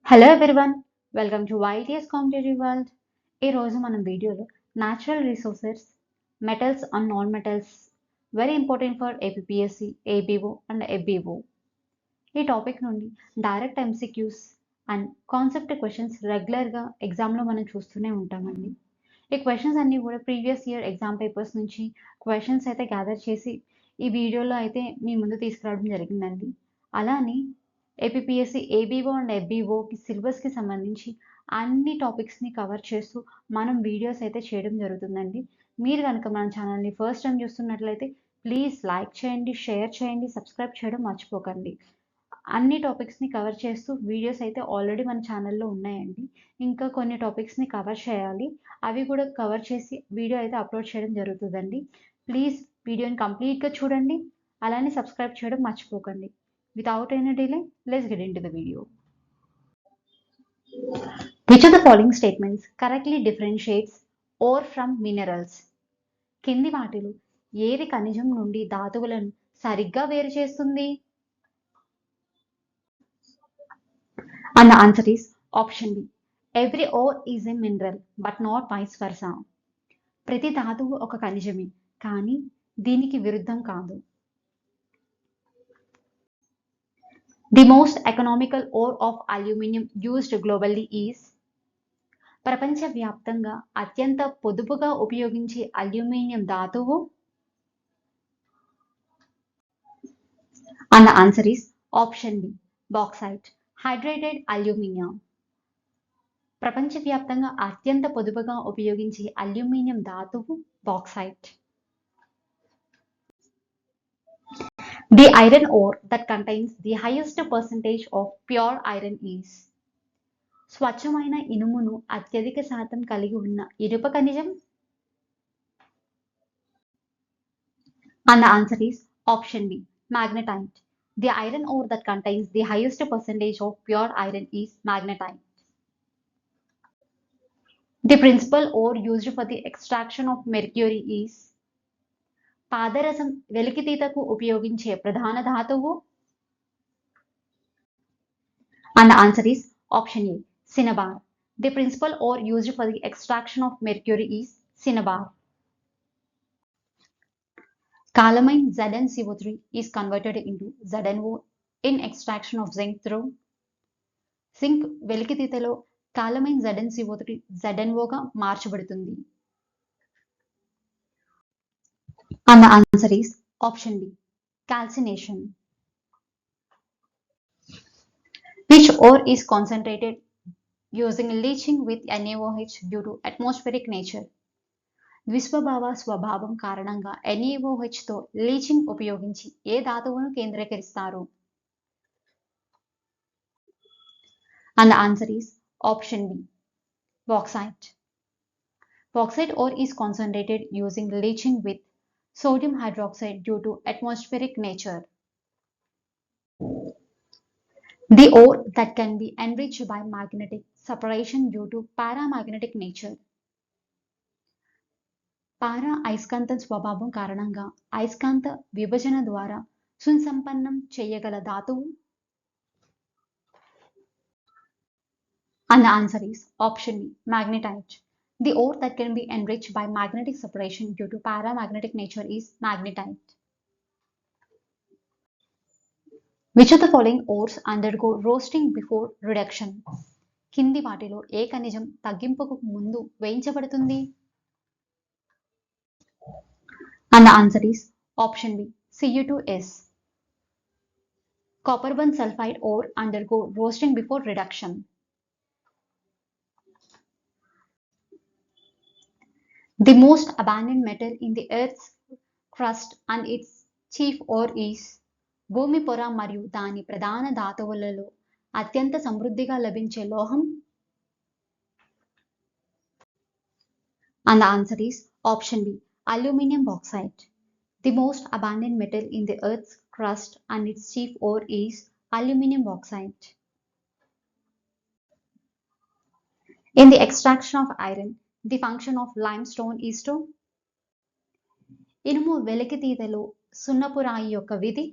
Hello everyone, welcome to YTS competitive world. ఈరోజు మనం వీడియోలో natural resources, metals and non metals very important for APSC, ABO and FBO. ఈ topic నుండి direct MCQs and concept questions రెగ్యులర్గా ఎగ్జామ్లో మనం చూస్తూనే ఉంటామండి. ఈ క్వశ్చన్స్ అన్నీ కూడా ప్రీవియస్ ఇయర్ ఎగ్జామ్ పేపర్స్ నుంచి క్వశ్చన్స్ అయితే గ్యాదర్ చేసి ఈ వీడియోలో అయితే మీ ముందు తీసుకురావడం జరిగిందండి. అలానే ఏపీఎస్సి, ఏబీఓ అండ్ ఎఫ్బీఓకి సిలబస్కి సంబంధించి అన్ని టాపిక్స్ని కవర్ చేస్తూ మనం వీడియోస్ అయితే చేయడం జరుగుతుందండి. మీరు కనుక మన ఛానల్ని ఫస్ట్ టైం చూస్తున్నట్లయితే ప్లీజ్ లైక్ చేయండి, షేర్ చేయండి, సబ్స్క్రైబ్ చేయడం మర్చిపోకండి. అన్ని టాపిక్స్ని కవర్ చేస్తూ వీడియోస్ అయితే ఆల్రెడీ మన ఛానల్లో ఉన్నాయండి. ఇంకా కొన్ని టాపిక్స్ని కవర్ చేయాలి, అవి కూడా కవర్ చేసి వీడియో అయితే అప్లోడ్ చేయడం జరుగుతుందండి. ప్లీజ్ వీడియోని కంప్లీట్గా చూడండి, అలానే సబ్స్క్రైబ్ చేయడం మర్చిపోకండి. Without any delay, let's get into the video. Which of the following statements correctly differentiates ore from minerals? కింది వాటిలో ఏది ఖనిజం నుండి ధాతువులను సరిగ్గా వేరు చేస్తుంది? And the answer is option B. Every ore is a mineral but not vice versa. ప్రతి ధాతువు ఒక ఖనిజమే, కానీ దీనికి విరుద్ధం కాదు. The most economical ore of aluminium used globally is. ప్రపంచవ్యాప్తంగా అత్యంత పొదుపుగా ఉపయోగించే అల్యూమినియం ధాతువు? And the answer is option B. Bauxite, hydrated aluminium. ప్రపంచవ్యాప్తంగా అత్యంత పొదుపుగా ఉపయోగించే అల్యూమినియం ధాతువు bauxite. The iron ore that contains the highest percentage of pure iron is. స్వచ్ఛమైన ఇనుమును అత్యధిక శాతం కలిగి ఉన్న ఇనుప ఖనిజం? And the answer is option B. Magnetite. The iron ore that contains the highest percentage of pure iron is magnetite. The principal ore used for the extraction of mercury is. పాదరసం వెలికితీతకు ఉపయోగించే ప్రధాన ధాతువు? And the answer is option A. Cinnabar. The principal ore used for the extraction of mercury is cinnabar. Calamine ZnCO3 is converted into ZnO in extraction of zinc through. zinc వెలికితీతలో calamine ZnCO3 ZnOగా మార్చబడుతుంది. And the answer is option B. Calcination. Which ore is concentrated using leaching with NaOH due to atmospheric nature? విశ్వభావ స్వభావం కారణంగా NaOHతో leaching ఉపయోగించి ఏ ధాతువును కేంద్రీకరిస్తారు? And the answer is option B. Bauxite. Bauxite ore is concentrated using leaching with sodium hydroxide due to atmospheric nature. The ore that can be enriched by magnetic separation due to paramagnetic nature. పారా అయస్కాంతం స్వభావం కారణంగా అయస్కాంత విభజన ద్వారా సుసంపన్నం చేయగల ధాతువు? And the answer is option B. Magnetite. The ore that can be enriched by magnetic separation due to paramagnetic nature is magnetite. Which of the following ores undergo roasting before reduction? కింది వాటిలో ఏ ఖనిజం తగ్గింపుకు ముందు వేయించబడుతుంది? And the answer is option B. Cu2s. Copper-1 sulfide ore undergo roasting before reduction. The most abundant metal in the Earth's crust and its chief ore is. భూమి పొర మరియు దాని ప్రధాన ధాతువులలో అత్యంత సమృద్ధిగా లభించే లోహం? And the answer is option B. Aluminium bauxite. The most abundant metal in the Earth's crust and its chief ore is aluminium bauxite. In the extraction of iron, the function of limestone is to. ఇనుము వెలికితీతలో సున్నపు రాయి యొక్క విధి?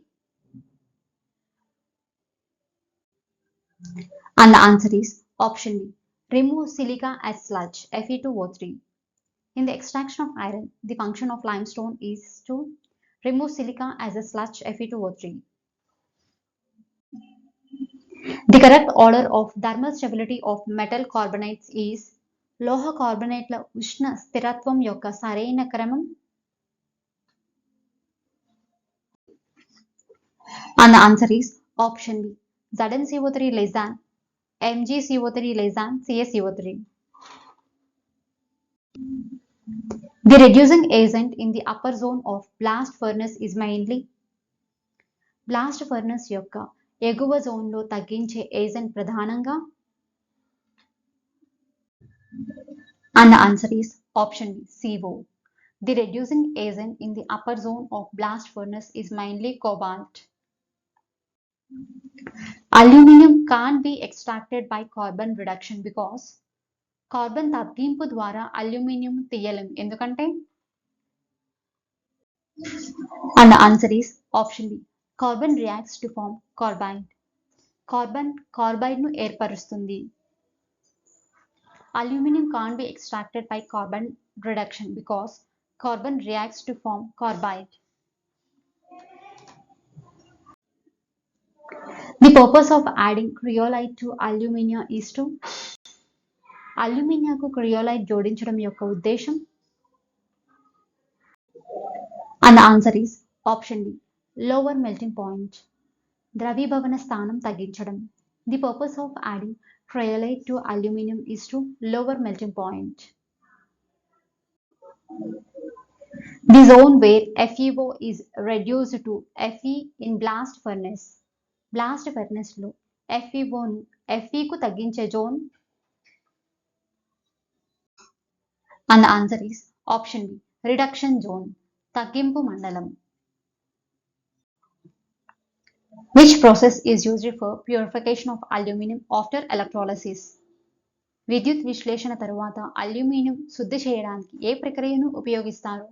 And the answer is option B. Remove silica as sludge, Fe2O3. In the extraction of iron, the function of limestone is to remove silica as a sludge, Fe2O3. The correct order of thermal stability of metal carbonates is లోహ కార్బొనేట్ల ఉష్ణ స్థిరత్వం యొక్క సరైన క్రమం. And the answer is option B. ZnCO3 less than MgCO3 less than CaCO3. The reducing agent in the upper zone of blast furnace is mainly blast furnace యొక్క ఎగువ జోన్లో తగ్గించే ఏజెంట్ ప్రధానంగా. And the answer is option B. CO. The reducing agent in the upper zone of blast furnace is mainly cobalt. Aluminium can't be extracted by carbon reduction because carbon తగ్గింపు ద్వారా aluminium తీయలేం, ఎందుకంటే. And the answer is option B. Carbon reacts to form carbide. Carbide ను ఏర్పరుస్తుంది. Aluminium can't be extracted by carbon reduction because carbon reacts to form carbide. The purpose of adding cryolite to alumina is to అల్యూమినియాకు క్రియోలైట్ జోడించడం యొక్క ఉద్దేశం. And the answer is option B. Lower melting point. ద్రవీభవన స్థానం తగ్గించడం. The purpose of adding cryolite to aluminum is to lower melting point. The zone where FeO is reduced to Fe in blast furnace. Blast furnace లో FeOను Feకు తగ్గించే zone. And the answer is option B. Reduction zone. తగ్గింపు మండలం. Which process is used for purification of aluminum after electrolysis? విద్యుత్ విశ్లేషణ తరువాత aluminium శుద్ధి చేయడానికి ఏ ప్రక్రియను ఉపయోగిస్తారు?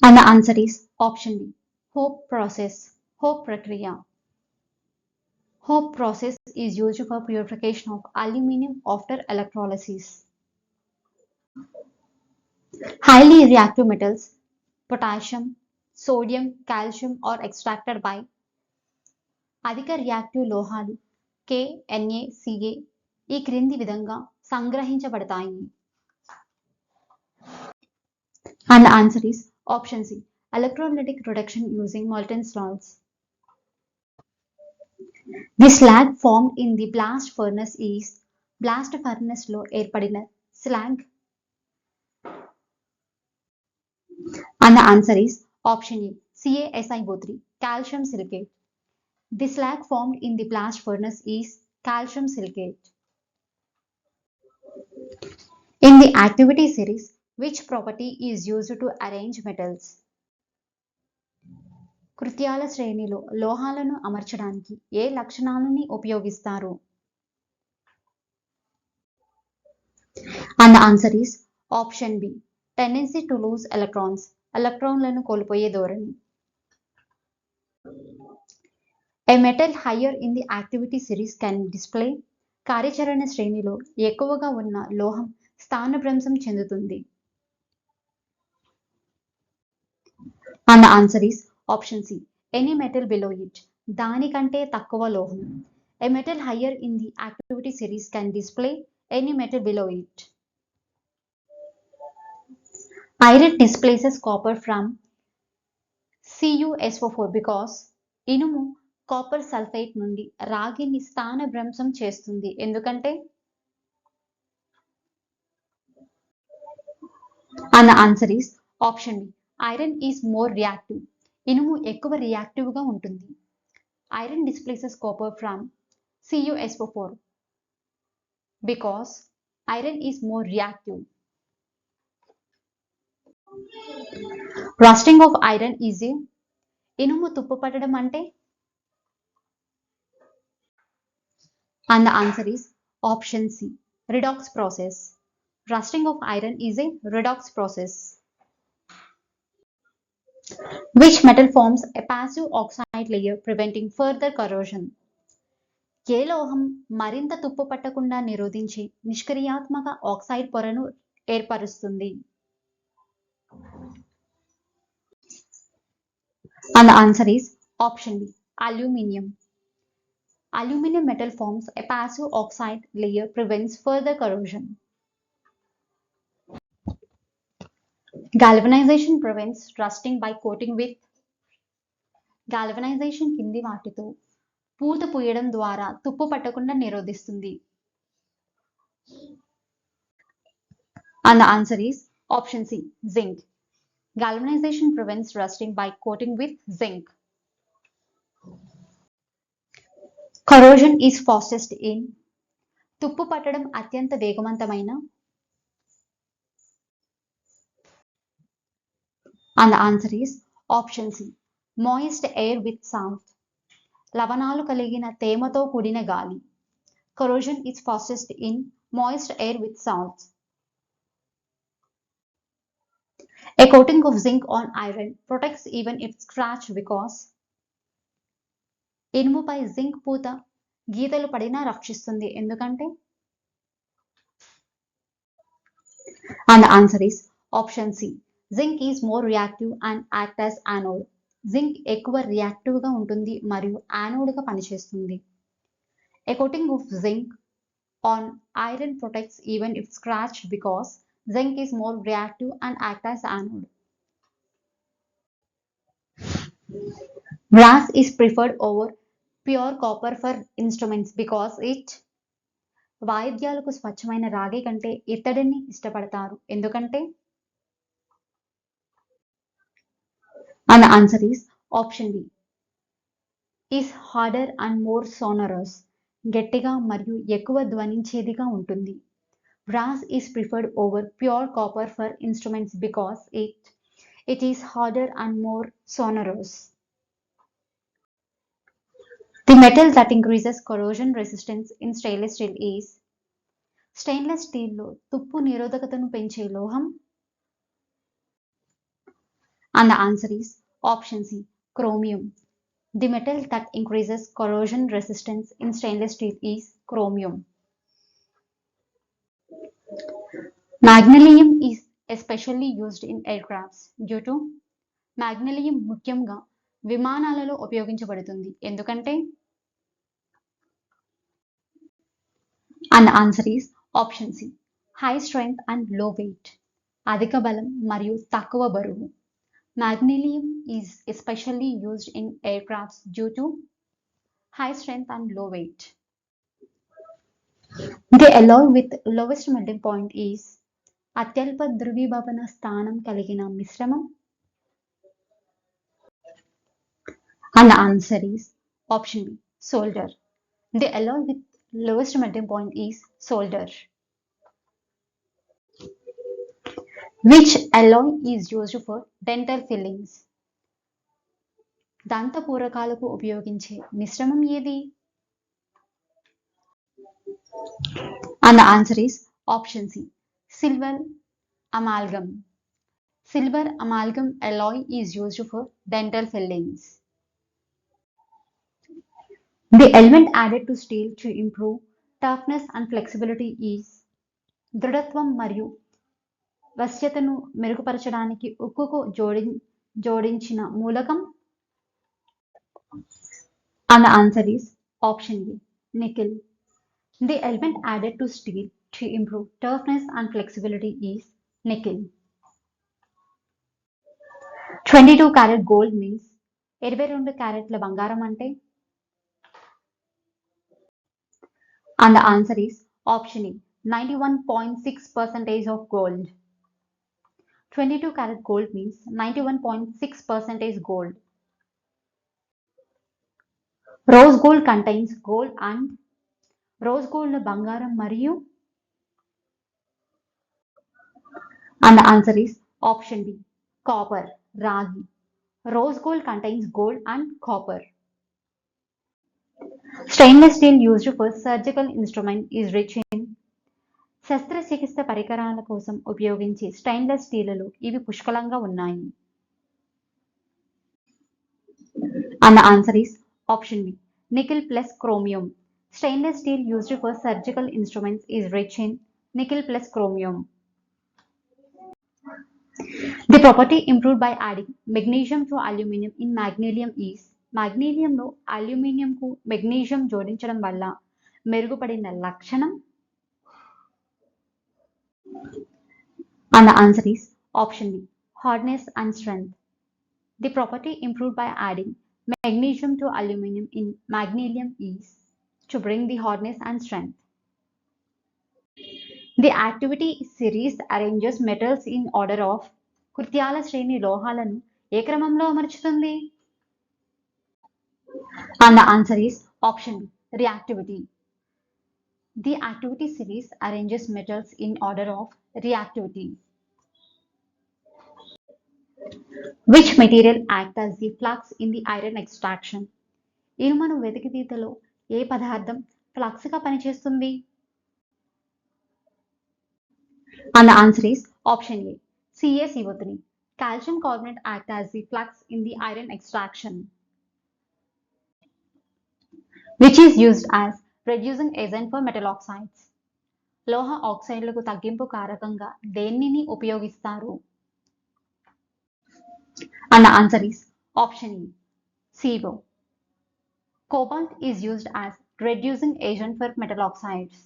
And the answer is option B. Hope process. Hope ప్రక్రియ. Hope process is used for purification of aluminum after electrolysis. Highly reactive metals, potassium, sodium, calcium are extracted by అధిక reactive లోహాలు K, Na, Ca ఈ క్రింది విధంగా సంగ్రహించబడతాయి. And the answer is option C. Electrolytic reduction using molten salts. The slag formed in the blast furnace is blast furnace లో ఏర్పడిన slag. And the answer is option A. CaSiO3, calcium silicate. The slag formed in the blast furnace is calcium silicate. In the activity series, which property is used to arrange metals? కృత్యాల శ్రేణిలో లోహాలను అమర్చడానికి ఏ లక్షణాలని ఉపయోగిస్తారు? And the answer is option B. Tendency to lose electrons. ఎలక్ట్రాన్లను కోల్పోయే ధోరణి. A metal higher in the activity series can display. కార్యాచరణ శ్రేణిలో ఎక్కువగా ఉన్న లోహం స్థానభ్రంశం చెందుతుంది. And the answer is option C. Any metal below it. దానికంటే తక్కువ లోహం. A metal higher in the activity series can display any metal below it. Iron displaces copper from CuSO4 because ఇనుము కాపర్ సల్ఫైట్ నుండి రాగిని స్థానభ్రంశం చేస్తుంది, ఎందుకంటే. And the answer is option B. Iron is more reactive. ఇనుము ఎక్కువ reactive గా ఉంటుంది. Iron displaces copper from CuSO4 because iron is more reactive. Rusting of iron is a ఇనుము తుప్పు పట్టడం అంటే. And the answer is option C. Redox process. Rusting of iron is a redox process. Which metal forms a passive oxide oxide layer preventing further corrosion. ఏ లోహం మరింత తుప్పు పట్టకుండా నిరోధించి నిష్క్రియాత్మక oxide పొరను ఏర్పరుస్తుంది? And the answer is option B, aluminium. Aluminum metal forms a passive oxide layer prevents further corrosion. Galvanization prevents rusting by coating with. Galvanization కింది వాటితో పూత పూయడం ద్వారా తుప్పు పట్టకుండా నిరోధిస్తుంది. And the answer is option C, zinc. Galvanization prevents rusting by coating with zinc. Corrosion is fastest in. తుప్పు పట్టడం అత్యంత వేగవంతమైన. And the answer is option C, moist air with salt. లవణాలు కలిగిన తేమతో కూడిన గాలి. Corrosion is fastest in moist air with salt. A coating of zinc on iron protects even if scratched because. ఇనుముపై జింక్ పూత గీతలు పడినా రక్షిస్తుంది ఎందుకంటే. And the answer is option C, zinc is more reactive and act as anode. Zinc ఎక్కువ reactive గా ఉంటుంది మరియు యానోడ్ గా పనిచేస్తుంది. A coating of zinc on iron protects even if scratched because zinc is more reactive and act as anode. Brass is preferred over pure copper for instruments because it. వాయిద్యాలకు స్వచ్ఛమైన రాగి కంటే ఇత్తడిని ఇష్టపడతారు ఎందుకంటే. And the answer is option B, is harder and more sonorous. గట్టిగా మరియు ఎక్కువ ధ్వనించేదిగా ఉంటుంది. Brass is preferred over pure copper for instruments because it is harder and more sonorous. The metal that increases corrosion resistance in stainless steel is. Stainless స్టీల్లో తుప్పు నిరోధకతను పెంచే లోహం. And the answer is option C, chromium. The metal that increases corrosion resistance in stainless steel is chromium. Magnesium is especially used in aircrafts due to. Magnesium ముఖ్యంగా విమానాలలో ఉపయోగించబడుతుంది ఎందుకంటే. And the answer is option C, high strength and low weight. అధిక బలం మరియు తక్కువ బరువు. Magnesium is especially used in aircrafts due to high strength and low weight. The alloy with lowest melting point is. అత్యల్ప ధ్రువీభవన స్థానం కలిగిన మిశ్రమం. And the answer is option B, solder. The alloy with lowest melting point is solder. Which alloy is used for dental fillings? దంత పూరకాలకు ఉపయోగించే మిశ్రమం ఏది? And the answer is option C, silver amalgam. Silver amalgam alloy is used for dental fillings. The element added to steel to improve toughness and flexibility is. దృఢత్వం మరియు వశ్యతను మెరుగుపరచడానికి ఉక్కుకు జోడించిన మూలకం. And the answer is option B, nickel. The element added to steel to improve toughness and flexibility is nickel. 22 carat gold means 22 క్యారెట్ల బంగారం అంటే. And the answer is option A, 91.6% of gold. 22 carat gold means 91.6% gold. Rose gold contains gold and. Rose gold బంగారం మరియు. And the answer is option B, copper, రాగి. Rose gold contains gold and copper. Stainless steel used for surgical instrument is rich in. శస్త్రచికిత్స పరికరాల కోసం ఉపయోగించే stainless స్టీలులు ఇవి పుష్కలంగా ఉన్నాయి. And the answer is option B, nickel plus chromium. Stainless steel used for surgical instruments is rich in nickel plus chromium. The property improved by adding magnesium to aluminum in magnesium is magnesiumలో అల్యూమినియంకు magnesium జోడించడం వల్ల మెరుగుపడిన లక్షణం. And the answer is option B, hardness and strength. The property improved by adding magnesium to aluminum in magnesium is to bring the hardness and strength. The activity series arranges metals in order of కృత్యాల శ్రేణి లోహాలను ఏ క్రమంలో అమర్చుతుంది? And the answer is option B, reactivity. The activity series arranges metals in order of reactivity. Which material acts as the flux in the iron extraction? ఇనుమును వెలికితీతలో ఏ పదార్థం ఫ్లక్స్గా పనిచేస్తుంది? And the answer is option A, CaCO3. Calcium carbonate acts as the flux in the iron extraction, which is used as reducing agent for metal oxides. లోహ ఆక్సైడ్లకు తగ్గింపు కారకంగా దేనిని ఉపయోగిస్తారు? And the answer is option E, CO. Cobalt is used as reducing agent for metal oxides.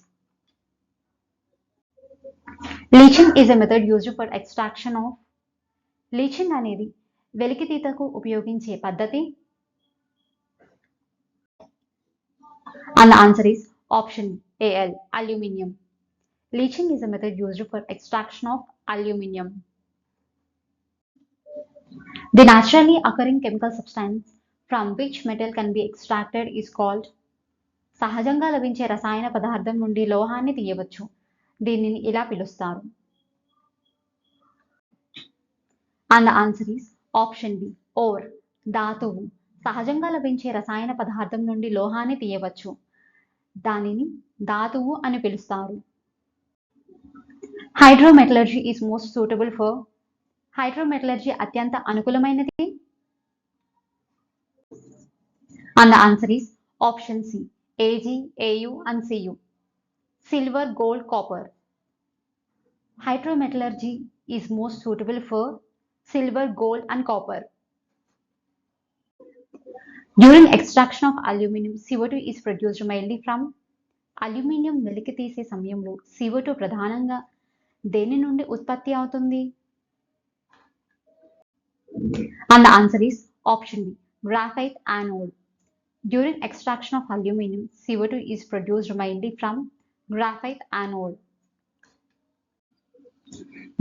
Leaching is a method used for extraction of. Leaching అనేది వెలికితీతకు ఉపయోగించే పద్ధతి. And the answer is option AL, aluminium. Leaching is a method used for extraction of aluminium. The naturally occurring chemical substance from which metal can be extracted is called. సహజంగా లభించే రసాయన పదార్థం నుండి లోహాన్ని తీయవచ్చు, దీనిని ఇలా పిలుస్తారు. And the answer is option B, ore, ధాతువు. సహజంగా లభించే రసాయన పదార్థం నుండి లోహాన్ని తీయవచ్చు, దానిని ధాతువు అని పిలుస్తారు. హైడ్రోమెటలర్జీ ఈజ్ మోస్ట్ సూటబుల్ ఫర్. హైడ్రోమెటలర్జీ అత్యంత అనుకూలమైనది. And the answer is option C, Ag, Au and Cu. Silver, gold, copper. Hydrometallurgy is most suitable for silver, gold and copper. During extraction of aluminum, CO2 is produced mainly from. Aluminium వెలికి తీసే సమయంలో CO2 ప్రధానంగా దేని నుండి ఉత్పత్తి అవుతుంది? And the answer is option B, graphite anode. During extraction of aluminum, CO2 is produced mainly from graphite anode.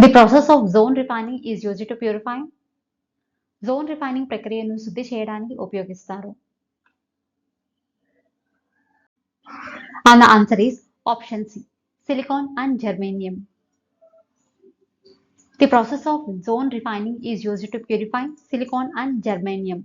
The process of zone refining is used to purify. Zone refining ప్రక్రియను శుద్ధి చేయడానికి ఉపయోగిస్తారు. And the answer is option C, silicon and germanium. The process of zone refining is used to purify silicon and germanium.